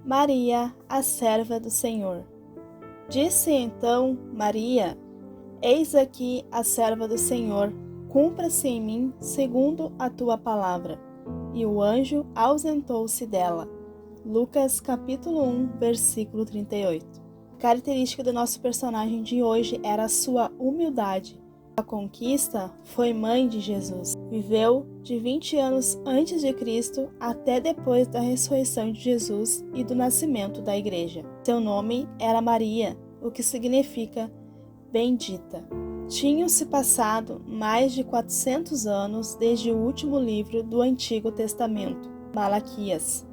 Maria, a serva do Senhor. Disse então Maria: Eis aqui a serva do Senhor, cumpra-se em mim segundo a tua palavra. E o anjo ausentou-se dela. Lucas capítulo 1, versículo 38. A característica do nosso personagem de hoje era a sua humildade. A conquista foi mãe de Jesus. Viveu de 20 anos antes de Cristo até depois da ressurreição de Jesus e do nascimento da igreja. Seu nome era Maria, o que significa bendita. Tinham-se passado mais de 400 anos desde o último livro do Antigo Testamento, Malaquias,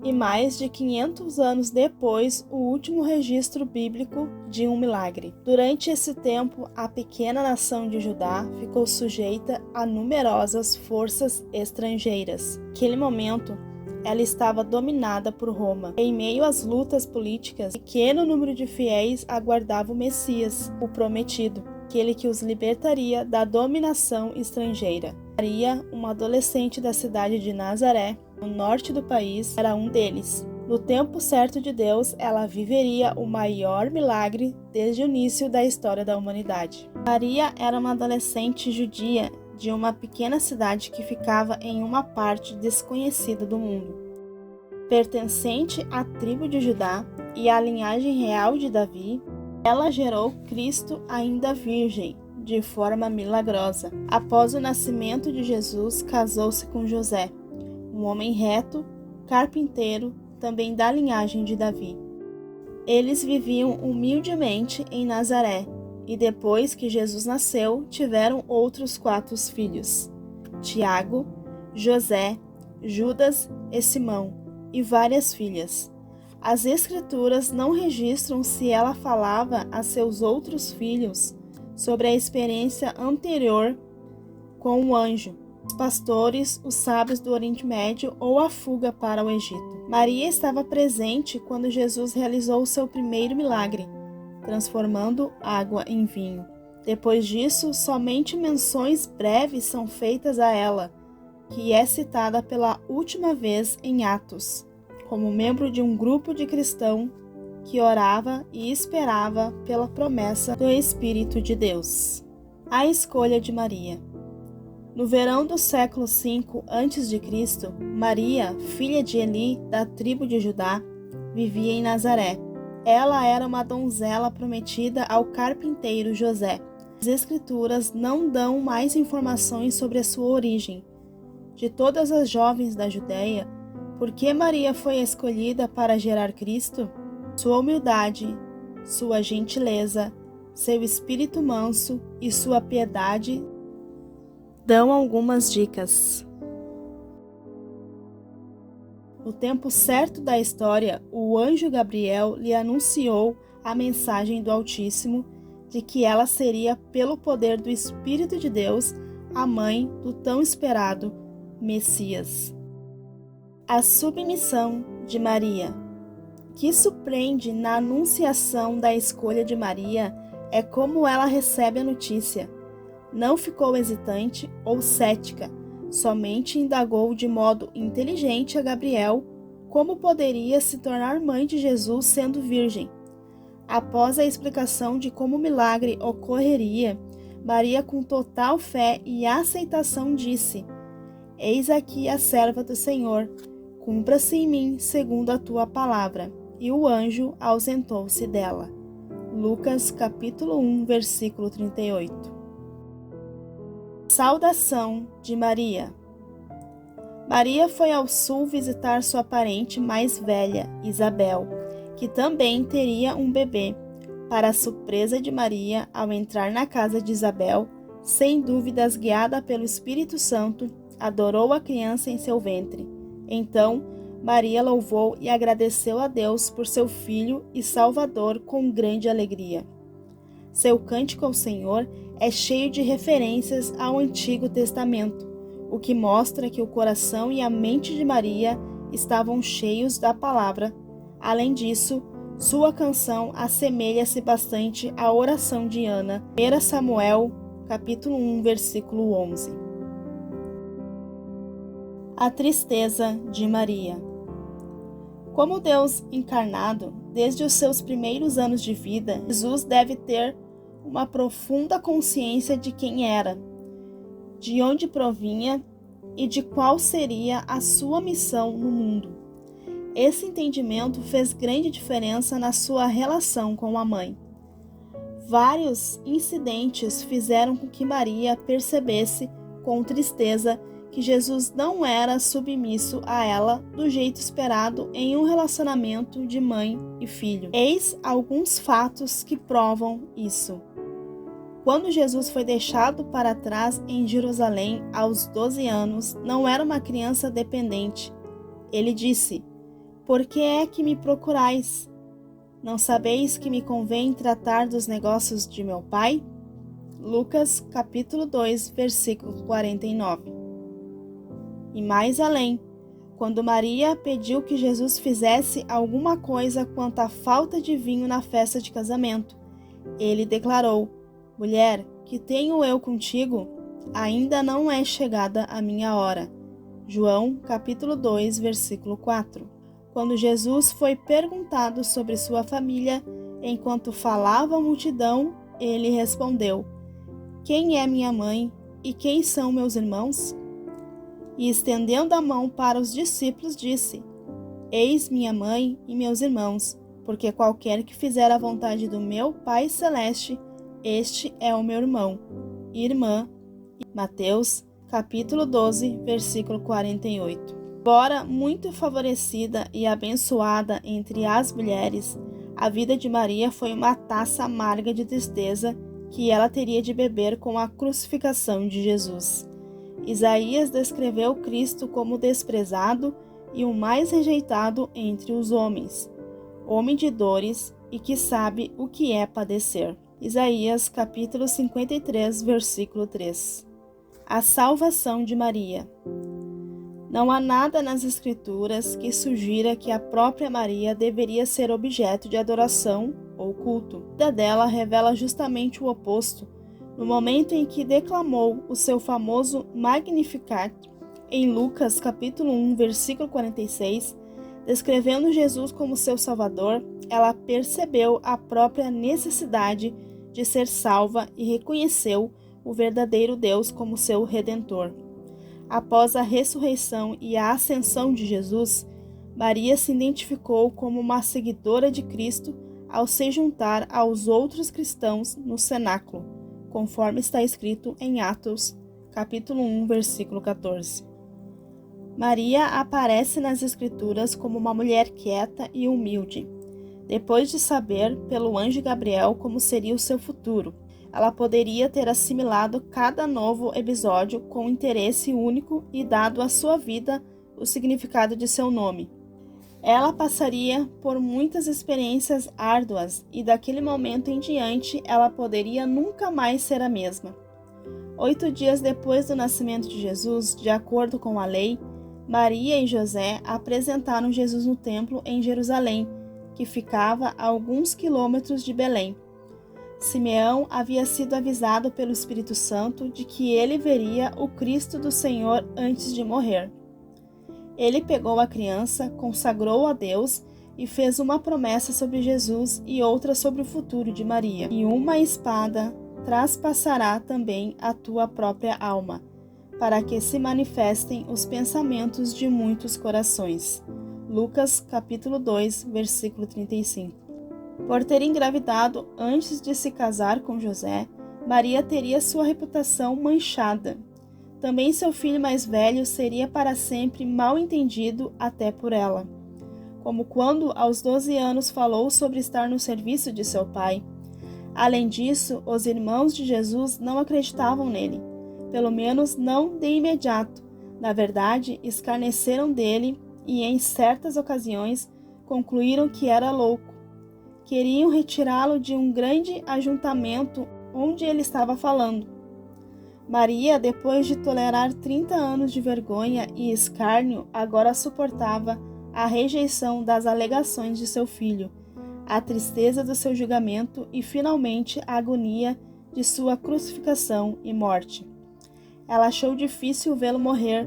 e mais de 500 anos depois o último registro bíblico de um milagre. Durante esse tempo, a pequena nação de Judá ficou sujeita a numerosas forças estrangeiras. Naquele momento, ela estava dominada por Roma. Em meio às lutas políticas, um pequeno número de fiéis aguardava o Messias, o prometido, aquele que os libertaria da dominação estrangeira. Maria, uma adolescente da cidade de Nazaré, no norte do país, era um deles. No tempo certo de Deus, ela viveria o maior milagre desde o início da história da humanidade. Maria era uma adolescente judia de uma pequena cidade que ficava em uma parte desconhecida do mundo. Pertencente à tribo de Judá e à linhagem real de Davi, ela gerou Cristo ainda virgem, de forma milagrosa. Após o nascimento de Jesus, casou-se com José, um homem reto, carpinteiro, também da linhagem de Davi. Eles viviam humildemente em Nazaré, e depois que Jesus nasceu, tiveram outros 4 filhos: Tiago, José, Judas e Simão, e várias filhas. As Escrituras não registram se ela falava a seus outros filhos sobre a experiência anterior com o anjo, os pastores, os sábios do Oriente Médio ou a fuga para o Egito. Maria estava presente quando Jesus realizou o seu primeiro milagre, transformando água em vinho. Depois disso, somente menções breves são feitas a ela, que é citada pela última vez em Atos, como membro de um grupo de cristãos que orava e esperava pela promessa do Espírito de Deus. A escolha de Maria. No verão do século V a.C., Maria, filha de Eli, da tribo de Judá, vivia em Nazaré. Ela era uma donzela prometida ao carpinteiro José. As Escrituras não dão mais informações sobre a sua origem. De todas as jovens da Judéia, por que Maria foi escolhida para gerar Cristo? Sua humildade, sua gentileza, seu espírito manso e sua piedade dão algumas dicas. No tempo certo da história, o anjo Gabriel lhe anunciou a mensagem do Altíssimo de que ela seria, pelo poder do Espírito de Deus, a mãe do tão esperado Messias. A submissão de Maria. O que surpreende na anunciação da escolha de Maria é como ela recebe a notícia. Não ficou hesitante ou cética, somente indagou de modo inteligente a Gabriel como poderia se tornar mãe de Jesus sendo virgem. Após a explicação de como o milagre ocorreria, Maria, com total fé e aceitação, disse: Eis aqui a serva do Senhor, cumpra-se em mim segundo a tua palavra. E o anjo ausentou-se dela. Lucas capítulo 1, versículo 38. Saudação de Maria. Maria foi ao sul visitar sua parente mais velha, Isabel, que também teria um bebê. Para a surpresa de Maria, ao entrar na casa de Isabel, sem dúvidas guiada pelo Espírito Santo, adorou a criança em seu ventre. Então, Maria louvou e agradeceu a Deus por seu filho e Salvador com grande alegria. Seu cântico ao Senhor é cheio de referências ao Antigo Testamento, o que mostra que o coração e a mente de Maria estavam cheios da palavra. Além disso, sua canção assemelha-se bastante à oração de Ana, 1 Samuel, capítulo 1, versículo 11. A tristeza de Maria. Como Deus encarnado, desde os seus primeiros anos de vida, Jesus deve ter uma profunda consciência de quem era, de onde provinha e de qual seria a sua missão no mundo. Esse entendimento fez grande diferença na sua relação com a mãe. Vários incidentes fizeram com que Maria percebesse com tristeza que Jesus não era submisso a ela do jeito esperado em um relacionamento de mãe e filho. Eis alguns fatos que provam isso. Quando Jesus foi deixado para trás em Jerusalém aos 12 anos, não era uma criança dependente. Ele disse: "Por que é que me procurais? Não sabeis que me convém tratar dos negócios de meu Pai?" Lucas capítulo 2, versículo 49. E mais além, quando Maria pediu que Jesus fizesse alguma coisa quanto à falta de vinho na festa de casamento, ele declarou: "Mulher, que tenho eu contigo? Ainda não é chegada a minha hora." João capítulo 2, versículo 4. Quando Jesus foi perguntado sobre sua família, enquanto falava à multidão, ele respondeu: "Quem é minha mãe e quem são meus irmãos?" E estendendo a mão para os discípulos, disse: "Eis minha mãe e meus irmãos, porque qualquer que fizer a vontade do meu Pai Celeste, este é o meu irmão e irmã." Mateus capítulo 12, versículo 48. Embora muito favorecida e abençoada entre as mulheres, a vida de Maria foi uma taça amarga de tristeza que ela teria de beber com a crucificação de Jesus. Isaías descreveu Cristo como desprezado e o mais rejeitado entre os homens, homem de dores e que sabe o que é padecer. Isaías capítulo 53, versículo 3. A salvação de Maria. Não há nada nas Escrituras que sugira que a própria Maria deveria ser objeto de adoração ou culto. A vida dela revela justamente o oposto. No momento em que declamou o seu famoso Magnificat, em Lucas capítulo 1, versículo 46, descrevendo Jesus como seu Salvador, ela percebeu a própria necessidade de ser salva e reconheceu o verdadeiro Deus como seu Redentor. Após a ressurreição e a ascensão de Jesus, Maria se identificou como uma seguidora de Cristo ao se juntar aos outros cristãos no cenáculo, conforme está escrito em Atos, capítulo 1, versículo 14. Maria aparece nas Escrituras como uma mulher quieta e humilde. Depois de saber pelo anjo Gabriel como seria o seu futuro, ela poderia ter assimilado cada novo episódio com interesse único e dado à sua vida o significado de seu nome. Ela passaria por muitas experiências árduas e daquele momento em diante ela poderia nunca mais ser a mesma. 8 dias depois do nascimento de Jesus, de acordo com a lei, Maria e José apresentaram Jesus no templo em Jerusalém, que ficava a alguns quilômetros de Belém. Simeão havia sido avisado pelo Espírito Santo de que ele veria o Cristo do Senhor antes de morrer. Ele pegou a criança, consagrou a Deus e fez uma promessa sobre Jesus e outra sobre o futuro de Maria. "E uma espada traspassará também a tua própria alma, para que se manifestem os pensamentos de muitos corações." Lucas capítulo 2, versículo 35. Por ter engravidado antes de se casar com José, Maria teria sua reputação manchada. Também seu filho mais velho seria para sempre mal entendido até por ela, como quando aos 12 anos falou sobre estar no serviço de seu pai. Além disso, os irmãos de Jesus não acreditavam nele, pelo menos não de imediato. Na verdade, escarneceram dele e, em certas ocasiões, concluíram que era louco. Queriam retirá-lo de um grande ajuntamento onde ele estava falando. Maria, depois de tolerar 30 anos de vergonha e escárnio, agora suportava a rejeição das alegações de seu filho, a tristeza do seu julgamento e, finalmente, a agonia de sua crucificação e morte. Ela achou difícil vê-lo morrer.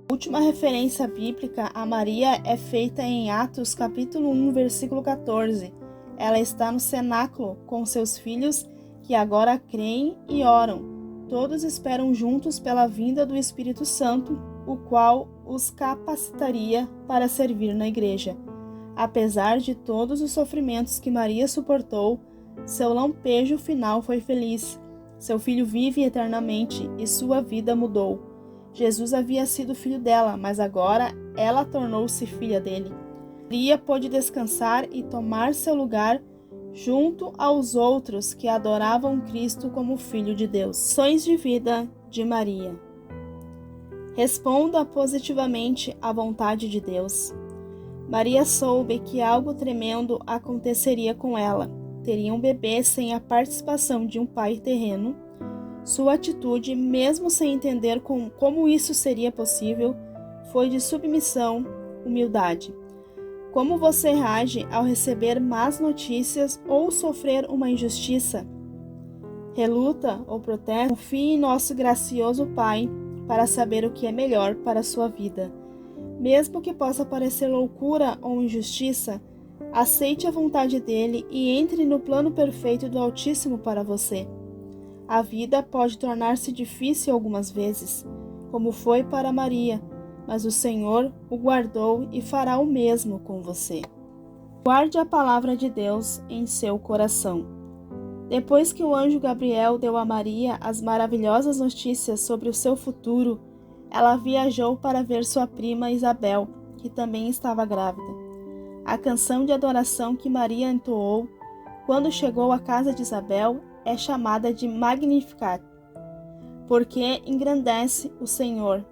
A última referência bíblica a Maria é feita em Atos capítulo 1, versículo 14. Ela está no cenáculo com seus filhos que agora creem e oram. Todos esperam juntos pela vinda do Espírito Santo, o qual os capacitaria para servir na igreja. Apesar de todos os sofrimentos que Maria suportou, seu lampejo final foi feliz. Seu filho vive eternamente e sua vida mudou. Jesus havia sido filho dela, mas agora ela tornou-se filha dele. Maria pôde descansar e tomar seu lugar junto aos outros que adoravam Cristo como Filho de Deus. Lições de vida de Maria. Responda positivamente à vontade de Deus. Maria soube que algo tremendo aconteceria com ela. Teria um bebê sem a participação de um pai terreno. Sua atitude, mesmo sem entender como isso seria possível, foi de submissão, humildade. Como você reage ao receber más notícias ou sofrer uma injustiça? Reluta ou protesta? Confie em nosso gracioso Pai para saber o que é melhor para a sua vida. Mesmo que possa parecer loucura ou injustiça, aceite a vontade dele e entre no plano perfeito do Altíssimo para você. A vida pode tornar-se difícil algumas vezes, como foi para Maria, mas o Senhor o guardou e fará o mesmo com você. Guarde a palavra de Deus em seu coração. Depois que o anjo Gabriel deu a Maria as maravilhosas notícias sobre o seu futuro, ela viajou para ver sua prima Isabel, que também estava grávida. A canção de adoração que Maria entoou quando chegou à casa de Isabel é chamada de Magnificat, porque engrandece o Senhor.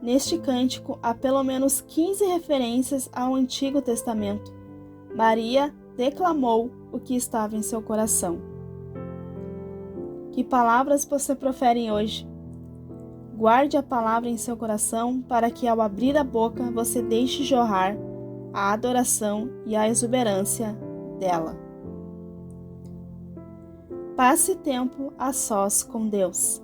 Neste cântico há pelo menos 15 referências ao Antigo Testamento. Maria declamou o que estava em seu coração. Que palavras você profere hoje? Guarde a palavra em seu coração para que ao abrir a boca você deixe jorrar a adoração e a exuberância dela. Passe tempo a sós com Deus.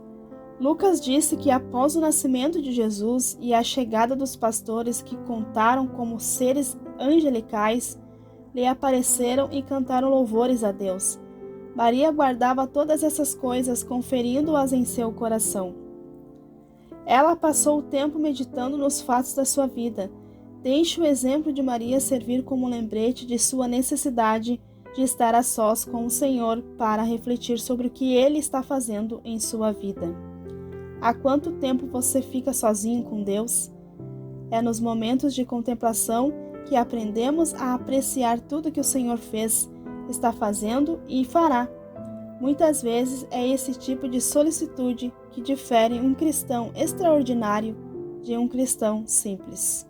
Lucas disse que após o nascimento de Jesus e a chegada dos pastores que contaram como seres angelicais, lhe apareceram e cantaram louvores a Deus. Maria guardava todas essas coisas, conferindo-as em seu coração. Ela passou o tempo meditando nos fatos da sua vida. Deixe o exemplo de Maria servir como lembrete de sua necessidade de estar a sós com o Senhor para refletir sobre o que Ele está fazendo em sua vida. Há quanto tempo você fica sozinho com Deus? É nos momentos de contemplação que aprendemos a apreciar tudo que o Senhor fez, está fazendo e fará. Muitas vezes é esse tipo de solicitude que difere um cristão extraordinário de um cristão simples.